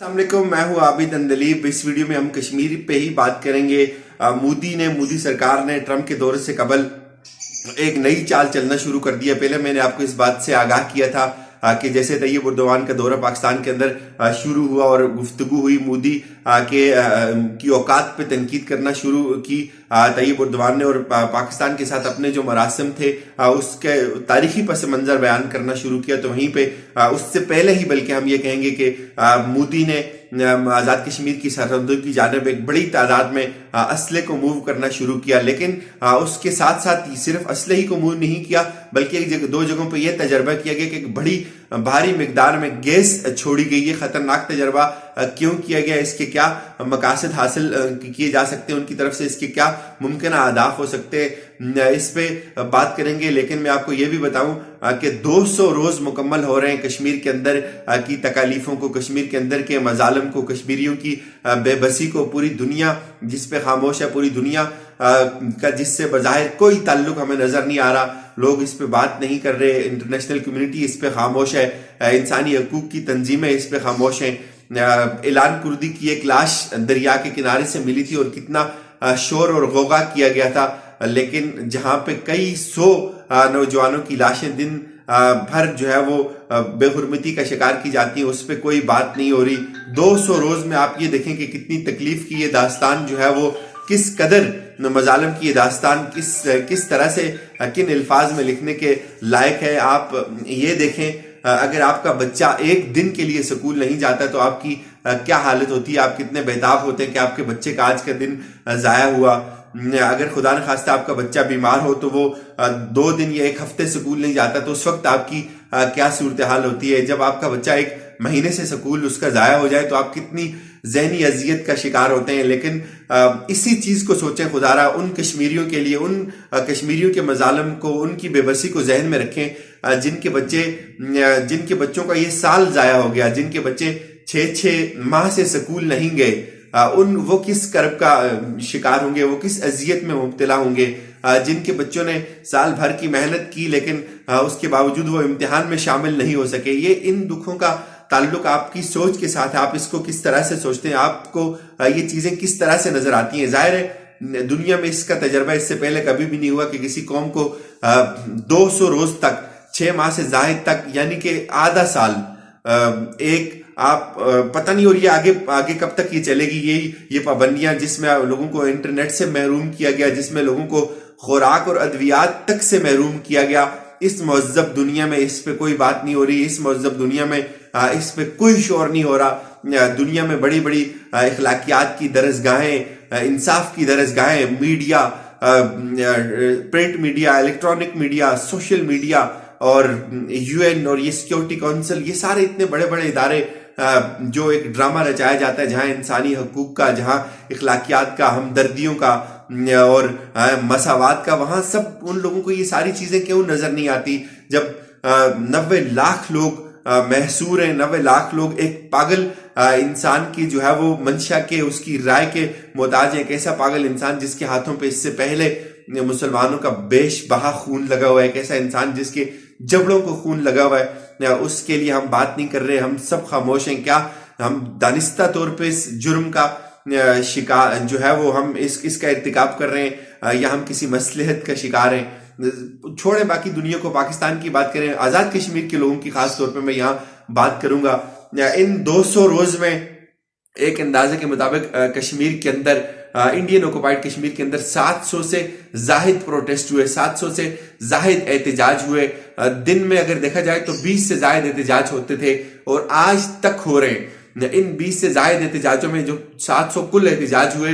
السلام علیکم، میں ہوں عابد اندلیب۔ اس ویڈیو میں ہم کشمیر پہ ہی بات کریں گے۔ مودی سرکار نے ٹرمپ کے دورے سے قبل ایک نئی چال چلنا شروع کر دیا۔ پہلے میں نے آپ کو اس بات سے آگاہ کیا تھا کہ جیسے طیب اردوان کا دورہ پاکستان کے اندر شروع ہوا اور گفتگو ہوئی، مودی کی اوقات پہ تنقید کرنا شروع کی طیب اردوان نے، اور پاکستان کے ساتھ اپنے جو مراسم تھے اس کے تاریخی پس منظر بیان کرنا شروع کیا۔ تو وہیں پہ اس سے پہلے ہی بلکہ ہم یہ کہیں گے کہ مودی نے آزاد کشمیر کی سرحدوں کی جانب ایک بڑی تعداد میں اسلحے کو موو کرنا شروع کیا، لیکن اس کے ساتھ ساتھ صرف اسلحے کو موو نہیں کیا بلکہ دو جگہوں پہ یہ تجربہ کیا گیا کہ ایک بڑی بھاری مقدار میں گیس چھوڑی گئی ہے۔ خطرناک تجربہ کیوں کیا گیا، اس کے کیا مقاصد حاصل کیے جا سکتے ہیں، ان کی طرف سے اس کے کیا ممکنہ اہداف ہو سکتے ہیں، اس پہ بات کریں گے۔ لیکن میں آپ کو یہ بھی بتاؤں کہ 200 روز مکمل ہو رہے ہیں کشمیر کے اندر کی تکالیفوں کو، کشمیر کے اندر کے مظالم کو، کشمیریوں کی بے بسی کو۔ پوری دنیا جس پہ خاموش ہے، پوری دنیا کا جس سے بظاہر کوئی تعلق ہمیں نظر نہیں آ رہا، لوگ اس پہ بات نہیں کر رہے، انٹرنیشنل کمیونٹی اس پہ خاموش ہے، انسانی حقوق کی تنظیمیں اس پہ خاموش ہیں۔ اعلان کردی کی ایک لاش دریا کے کنارے سے ملی تھی اور کتنا شور اور غوغا کیا گیا تھا، لیکن جہاں پہ کئی سو نوجوانوں کی لاشیں دن بھر جو ہے وہ بے حرمتی کا شکار کی جاتی ہیں، اس پہ کوئی بات نہیں ہو رہی۔ 200 روز میں آپ یہ دیکھیں کہ کتنی تکلیف کی یہ داستان جو ہے وہ کس قدر مظالم کی یہ داستان کس طرح سے کن الفاظ میں لکھنے کے لائق ہے۔ آپ یہ دیکھیں، اگر آپ کا بچہ ایک دن کے لیے سکول نہیں جاتا تو آپ کی کیا حالت ہوتی ہے، آپ کتنے بہتاب ہوتے ہیں کہ آپ کے بچے کا آج کا دن ضائع ہوا۔ اگر خدا نخواستہ آپ کا بچہ بیمار ہو تو وہ 2 دن یا 1 ہفتے سکول نہیں جاتا تو اس وقت آپ کی کیا صورتحال ہوتی ہے۔ جب آپ کا بچہ 1 مہینے سے سکول اس کا ضائع ہو جائے تو آپ کتنی ذہنی اذیت کا شکار ہوتے ہیں۔ لیکن اسی چیز کو سوچیں خدارا ان کشمیریوں کے لیے، ان کشمیریوں کے مظالم کو، ان کی بے بسی کو ذہن میں رکھیں جن کے بچوں کا یہ سال ضائع ہو گیا، جن کے بچے 6 ماہ سے سکول نہیں گئے، وہ کس کرب کا شکار ہوں گے، وہ کس اذیت میں مبتلا ہوں گے۔ جن کے بچوں نے سال بھر کی محنت کی لیکن اس کے باوجود وہ امتحان میں شامل نہیں ہو سکے۔ یہ ان دکھوں کا تعلق آپ کی سوچ کے ساتھ ہے، آپ اس کو کس طرح سے سوچتے ہیں، آپ کو یہ چیزیں کس طرح سے نظر آتی ہیں۔ ظاہر ہے دنیا میں اس کا تجربہ اس سے پہلے کبھی بھی نہیں ہوا کہ کسی قوم کو 200 روز تک، 6 ماہ سے زائد تک، یعنی کہ آدھا سال، آپ پتہ نہیں، اور یہ آگے کب تک یہ چلے گی، یہ پابندیاں جس میں لوگوں کو انٹرنیٹ سے محروم کیا گیا، جس میں لوگوں کو خوراک اور ادویات تک سے محروم کیا گیا، اس مہذب دنیا میں اس پہ کوئی بات نہیں ہو رہی، اس مہذب دنیا میں اس پہ کوئی شور نہیں ہو رہا۔ دنیا میں بڑی بڑی اخلاقیات کی درسگاہیں، انصاف کی درسگاہیں، media, print media, electronic media, social media اور UN اور یہ سیکیورٹی کونسل، یہ سارے اتنے بڑے بڑے ادارے جو ایک ڈرامہ رچایا جاتا ہے جہاں انسانی حقوق کا، جہاں اخلاقیات کا، ہمدردیوں کا اور مساوات کا، وہاں سب ان لوگوں کو یہ ساری چیزیں کیوں نظر نہیں آتی جب 90 لاکھ لوگ محصور ہیں، 90 لاکھ لوگ ایک پاگل انسان کی جو ہے وہ منشا کے، اس کی رائے کے محتاج ہے۔ ایک ایسا پاگل انسان جس کے ہاتھوں پہ اس سے پہلے مسلمانوں کا بیش بہا خون لگا ہوا ہے، ایک ایسا انسان جس کے جبڑوں کو خون لگا ہوا ہے، اس کے لیے ہم بات نہیں کر رہے، ہم سب خاموش ہیں۔ کیا ہم دانستہ طور پہ اس جرم کا شکار جو ہے وہ ہم اس کا ارتکاب کر رہے ہیں یا ہم کسی مصلحت کا شکار ہیں؟ چھوڑیں باقی دنیا کو، پاکستان کی بات کریں، آزاد کشمیر کے لوگوں کی خاص طور پہ میں یہاں بات کروں گا۔ ان 200 روز میں ایک اندازے کے مطابق کشمیر کے اندر، انڈین آکوپائڈ کشمیر کے اندر 700 سے زائد پروٹیسٹ ہوئے، 700 سے زائد احتجاج ہوئے۔ دن میں اگر دیکھا جائے تو 20 سے زائد احتجاج ہوتے تھے اور آج تک ہو رہے ہیں۔ ان 20 سے زائد احتجاجوں میں جو 700 کل احتجاج ہوئے،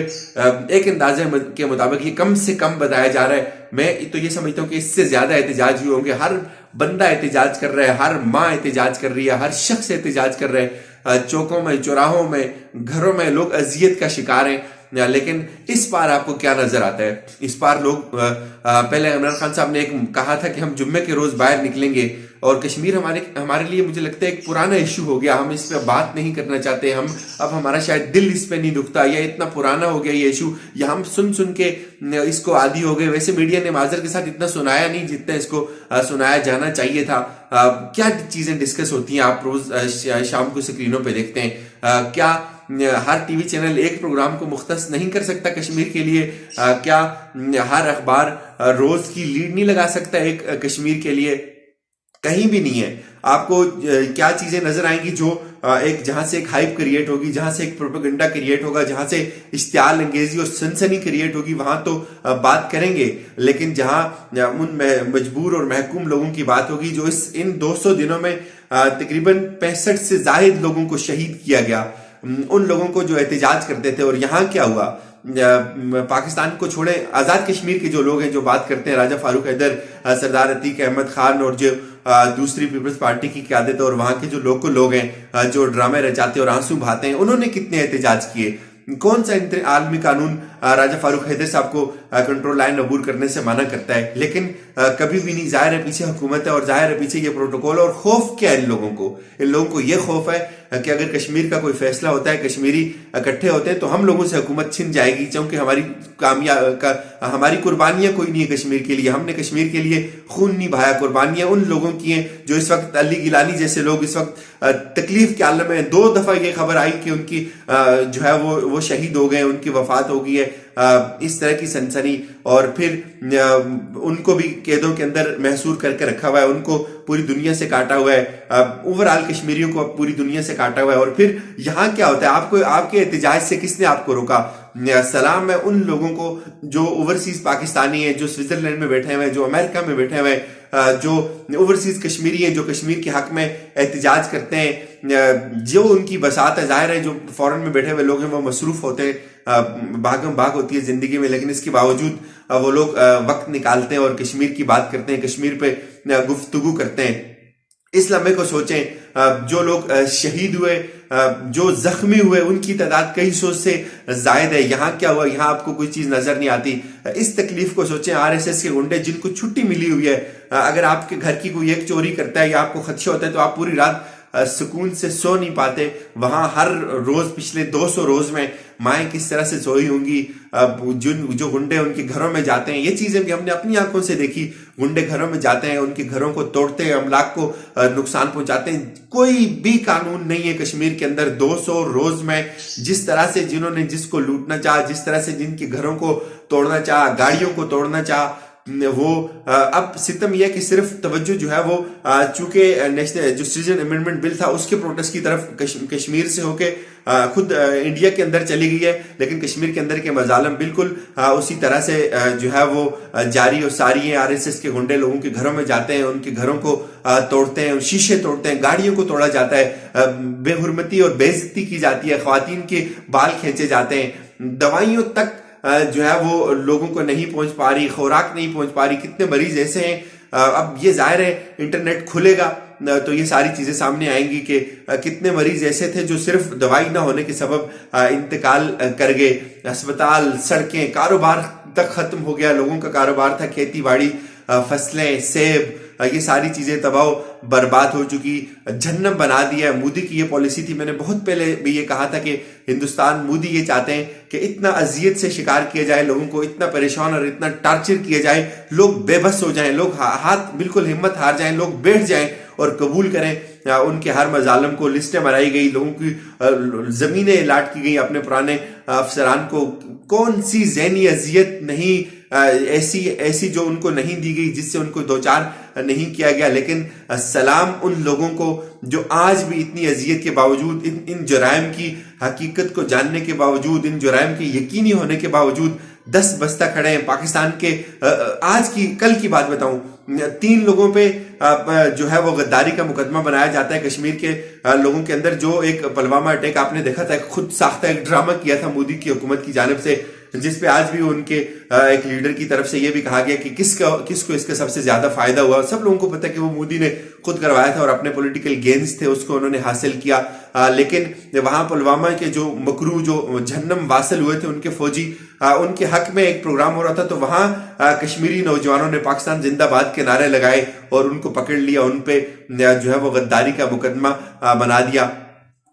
ایک اندازے کے مطابق یہ کم سے کم بتایا جا رہا ہے۔ میں تو یہ سمجھتا ہوں کہ اس سے زیادہ احتجاج ہوئے ہوں گے۔ ہر بندہ احتجاج کر رہا ہے، ہر ماں احتجاج کر رہی ہے، ہر شخص احتجاج کر رہے ہیں، چوکوں میں، چوراہوں میں، گھروں میں لوگ اذیت کا شکار ہیں۔ لیکن اس بار آپ کو کیا نظر آتا ہے؟ اس بار لوگ، پہلے عمران خان صاحب نے ایک کہا تھا کہ ہم جمعے کے روز باہر نکلیں گے، اور کشمیر ہمارے لیے مجھے لگتا ہے ایک پرانا ایشو ہو گیا، ہم اس پہ بات نہیں کرنا چاہتے، اب ہمارا شاید دل اس پہ نہیں دکھتا، یا اتنا پرانا ہو گیا یہ ایشو، یا ہم سن کے اس کو عادی ہو گئے۔ ویسے میڈیا نے معذرت کے ساتھ اتنا سنایا نہیں جتنا اس کو سنایا جانا چاہیے تھا۔ کیا چیزیں ڈسکس ہوتی ہیں آپ روز شام کو سکرینوں پہ دیکھتے ہیں؟ کیا ہر ٹی وی چینل ایک پروگرام کو مختص نہیں کر سکتا کشمیر کے لیے؟ کیا ہر اخبار روز کی لیڈ نہیں لگا سکتا ایک کشمیر کے لیے؟ کہیں بھی نہیں ہے. آپ کو کیا چیزیں نظر آئیں گی جو ایک جہاں سے ایک ہائپ کریٹ ہوگی, جہاں سے ایک پروپیگنڈا کریٹ ہوگا, جہاں سے اشتعال انگیزی اور سنسنی کریٹ ہوگی, وہاں تو بات کریں گے. لیکن جہاں ان مجبور اور محکوم لوگوں کی بات ہوگی جو ان 200 دنوں میں تقریباً 65 سے زائد لوگوں کو شہید کیا گیا, ان لوگوں کو جو احتجاج کرتے تھے. اور یہاں کیا ہوا؟ پاکستان کو چھوڑیں, آزاد کشمیر کے جو لوگ ہیں جو بات کرتے ہیں, راجہ فاروق حیدر, سردار عتیق احمد خان اور جو دوسری پیپلز پارٹی کی قیادت اور وہاں کے جو لوکل لوگ ہیں جو ڈرامے رچاتے اور آنسو بہاتے ہیں, انہوں نے کتنے احتجاج کیے؟ کون سا عالمی قانون راجہ فاروق حیدر صاحب کو کنٹرول لائن عبور کرنے سے منع کرتا ہے؟ لیکن کبھی بھی نہیں. ظاہر ہے پیچھے حکومت ہے اور ظاہر ہے پیچھے یہ پروٹوکول. اور خوف کیا ہے ان لوگوں کو یہ خوف ہے کہ اگر کشمیر کا کوئی فیصلہ ہوتا ہے, کشمیری اکٹھے ہوتے ہیں تو ہم لوگوں سے حکومت چھن جائے گی, چونکہ ہماری قربانیاں کوئی نہیں ہے کشمیر کے لیے. ہم نے کشمیر کے لیے خون نہیں بہایا. قربانیاں ان لوگوں کی ہیں جو اس وقت علی گیلانی جیسے لوگ اس وقت تکلیف کے عالم میں. 2 دفعہ یہ خبر آئی کہ ان کی جو ہے وہ شہید ہو گئے, ان کی وفات ہو گئی ہے. اس طرح کی سنسنی, اور پھر ان کو بھی قیدوں کے اندر محصور کر کے رکھا ہوا ہے, ان کو پوری دنیا سے کاٹا ہوا ہے, اوورآل کشمیریوں کو پوری دنیا سے کاٹا ہوا ہے. اور پھر یہاں کیا ہوتا ہے؟ آپ کے احتجاج سے کس نے آپ کو روکا؟ سلام ہے ان لوگوں کو جو اوورسیز پاکستانی ہیں, جو سوئٹزرلینڈ میں بیٹھے ہوئے ہیں, جو امریکہ میں بیٹھے ہوئے ہیں, جو اوورسیز کشمیری ہیں, جو کشمیر کے حق میں احتجاج کرتے ہیں, جو ان کی بساط ہے. ظاہر ہے جو فورن میں بیٹھے ہوئے لوگ ہیں وہ مصروف ہوتے ہیں, بھاگم بھاگ ہوتی ہے زندگی میں, لیکن اس کے باوجود وہ لوگ وقت نکالتے ہیں اور کشمیر کی بات کرتے ہیں, کشمیر پہ گفتگو کرتے ہیں. اس لمحے کو سوچیں, جو لوگ شہید ہوئے, جو زخمی ہوئے, ان کی تعداد کئی سو سے زائد ہے. یہاں کیا ہوا؟ یہاں آپ کو کوئی چیز نظر نہیں آتی. اس تکلیف کو سوچیں. RSS کے گنڈے جن کو چھٹی ملی ہوئی ہے, اگر آپ کے گھر کی کوئی ایک چوری کرتا ہے یا آپ کو خدشہ ہوتا ہے تو آپ پوری رات سکون سے سو نہیں پاتے. وہاں ہر روز پچھلے 200 روز میں مائیں کس طرح سے سوئی ہوں گی. جو گنڈے ان کے گھروں میں جاتے ہیں, یہ چیزیں بھی ہم نے اپنی آنکھوں سے دیکھی. گنڈے گھروں میں جاتے ہیں, ان کے گھروں کو توڑتے ہیں, املاک کو نقصان پہنچاتے ہیں. کوئی بھی قانون نہیں ہے کشمیر کے اندر. 200 روز میں جس طرح سے جنہوں نے جس کو لوٹنا چاہا, جس طرح سے جن کے گھروں کو توڑنا چاہا, گاڑیوں کو توڑنا چاہا, وہ اب ستم یہ کہ صرف توجہ جو ہے وہ چونکہ نیشنل جو سٹیزن امینڈمنٹ بل تھا اس کے پروٹیسٹ کی طرف کشمیر سے ہو کے خود انڈیا کے اندر چلی گئی ہے, لیکن کشمیر کے اندر کے مظالم بالکل اسی طرح سے جو ہے وہ جاری اور ساری ہیں. RSS کے گنڈے لوگوں کے گھروں میں جاتے ہیں, ان کے گھروں کو توڑتے ہیں, شیشے توڑتے ہیں, گاڑیوں کو توڑا جاتا ہے, بے حرمتی اور بے عزتی کی جاتی ہے, خواتین کے بال کھینچے جاتے ہیں, دوائیوں تک جو ہے وہ لوگوں کو نہیں پہنچ پا رہی, خوراک نہیں پہنچ پا رہی. کتنے مریض ایسے ہیں, اب یہ ظاہر ہے انٹرنیٹ کھلے گا تو یہ ساری چیزیں سامنے آئیں گی کہ کتنے مریض ایسے تھے جو صرف دوائی نہ ہونے کے سبب انتقال کر گئے. اسپتال, سڑکیں, کاروبار تک ختم ہو گیا. لوگوں کا کاروبار تھا, کھیتی باڑی, فصلیں, سیب, یہ ساری چیزیں تباہ برباد ہو چکی, جہنم بنا دیا ہے. مودی کی یہ پالیسی تھی, میں نے بہت پہلے بھی یہ کہا تھا کہ ہندوستان, مودی یہ چاہتے ہیں کہ اتنا اذیت سے شکار کیا جائے لوگوں کو, اتنا پریشان اور اتنا ٹارچر کیا جائے, لوگ بے بس ہو جائیں, لوگ ہاتھ بالکل ہمت ہار جائیں, لوگ بیٹھ جائیں اور قبول کریں ان کے ہر مظالم کو. لسٹیں بنائی گئی, لوگوں کی زمینیں الاٹ کی گئی اپنے پرانے افسران کو. کون سی ذہنی اذیت نہیں ایسی جو ان کو نہیں دی گئی, جس سے ان کو دوچار نہیں کیا گیا. لیکن سلام ان لوگوں کو جو آج بھی اتنی اذیت کے باوجود, ان جرائم کی حقیقت کو جاننے کے باوجود, ان جرائم کے یقینی ہونے کے باوجود دست بستہ کھڑے ہیں. پاکستان کے کل کی بات بتاؤں, 3 لوگوں پہ جو ہے وہ غداری کا مقدمہ بنایا جاتا ہے کشمیر کے لوگوں کے اندر. جو ایک پلوامہ اٹیک آپ نے دیکھا تھا, خود ساختہ ایک ڈرامہ کیا تھا مودی کی حکومت کی جانب سے, جس پہ آج بھی ان کے ایک لیڈر کی طرف سے یہ بھی کہا گیا کہ کس کو اس کا سب سے زیادہ فائدہ ہوا. سب لوگوں کو پتہ کہ وہ مودی نے خود کروایا تھا اور اپنے پولیٹیکل گینز تھے اس کو انہوں نے حاصل کیا. لیکن وہاں پلوامہ کے جو مکرو, جو جہنم واصل ہوئے تھے ان کے فوجی, ان کے حق میں ایک پروگرام ہو رہا تھا, تو وہاں کشمیری نوجوانوں نے پاکستان زندہ باد کے نعرے لگائے اور ان کو پکڑ لیا, ان پہ جو ہے وہ غداری کا مقدمہ بنا دیا.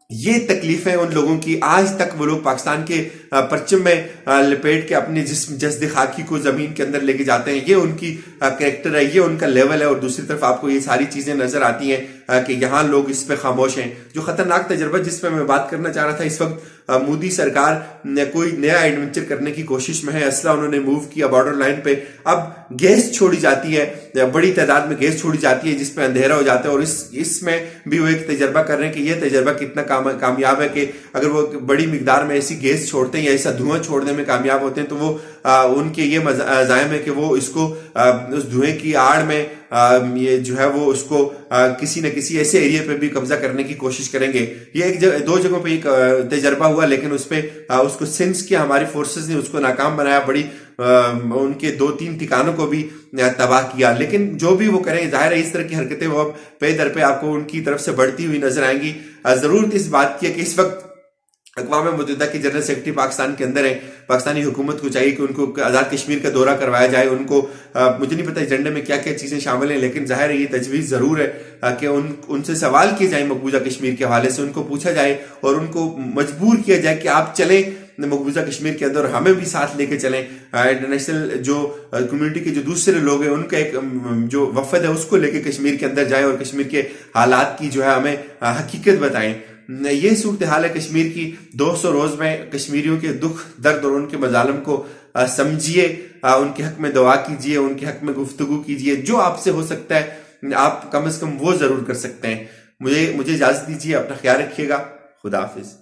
یہ تکلیفیں ان لوگوں کی آج تک وہ لوگ پاکستان کے پرچم میں لپیٹ کے اپنے جسم جسد خاکی کو زمین کے اندر لے کے جاتے ہیں. یہ ان کی کریکٹر ہے, یہ ان کا لیول ہے. اور دوسری طرف آپ کو یہ ساری چیزیں نظر آتی ہیں کہ یہاں لوگ اس پہ خاموش ہیں. جو خطرناک تجربہ جس پہ میں بات کرنا چاہ رہا تھا, اس وقت مودی سرکار نے کوئی نیا ایڈونچر کرنے کی کوشش میں ہے. اسلحہ انہوں نے موو کیا بارڈر لائن پہ. اب گیس چھوڑی جاتی ہے, بڑی تعداد میں گیس چھوڑی جاتی ہے جس پہ اندھیرا ہو جاتا ہے. اور اس میں بھی وہ ایک تجربہ کر رہے ہیں کہ یہ تجربہ کتنا کامیاب ہے, کہ اگر وہ بڑی مقدار میں ایسی گیس چھوڑتے ہیں یا ایسا دھواں چھوڑنے میں کامیاب ہوتے ہیں تو وہ ان کے یہ عزائم ہے کہ وہ اس کو اس دھوئیں کی آڑ میں یہ جو ہے وہ اس کو کسی نہ کسی ایسے ایریے پہ بھی قبضہ کرنے کی کوشش کریں گے. یہ ایک دو جگہوں پہ ایک تجربہ ہوا, لیکن اس پہ اس کو سینس کیا ہماری فورسز نے, اس کو ناکام بنایا. بڑی ان کے 2-3 ٹھکانوں کو بھی تباہ کیا. لیکن جو بھی وہ کریں, ظاہر ہے اس طرح کی حرکتیں وہ اب پے در پہ آپ کو ان کی طرف سے بڑھتی ہوئی نظر آئیں گی. ضرورت اس بات کی ہے کہ اس وقت اقوام متحدہ کی جنرل سیکرٹری پاکستان کے اندر ہے. پاکستانی حکومت کو چاہیے کہ ان کو آزاد کشمیر کا دورہ کروایا جائے. ان کو مجھے نہیں پتا ایجنڈے میں کیا کیا چیزیں شامل ہیں, لیکن ظاہر ہے یہ تجویز ضرور ہے کہ ان سے سوال کیے جائیں مقبوضہ کشمیر کے حوالے سے. ان کو پوچھا جائے اور ان کو مجبور کیا جائے کہ آپ چلیں مقبوضہ کشمیر کے اندر, ہمیں بھی ساتھ لے کے چلیں. انٹرنیشنل جو کمیونٹی کے جو دوسرے لوگ ہیں ان کا ایک جو وفد ہے اس کو لے کے کشمیر کے اندر جائیں اور کشمیر کے حالات کی جو ہے ہمیں حقیقت بتائیں. یہ صورتحال ہے کشمیر کی. 200 روز میں کشمیریوں کے دکھ درد اور ان کے مظالم کو سمجھیے, ان کے حق میں دعا کیجیے, ان کے حق میں گفتگو کیجیے. جو آپ سے ہو سکتا ہے آپ کم از کم وہ ضرور کر سکتے ہیں. مجھے اجازت دیجیے, اپنا خیال رکھیے گا. خدا حافظ.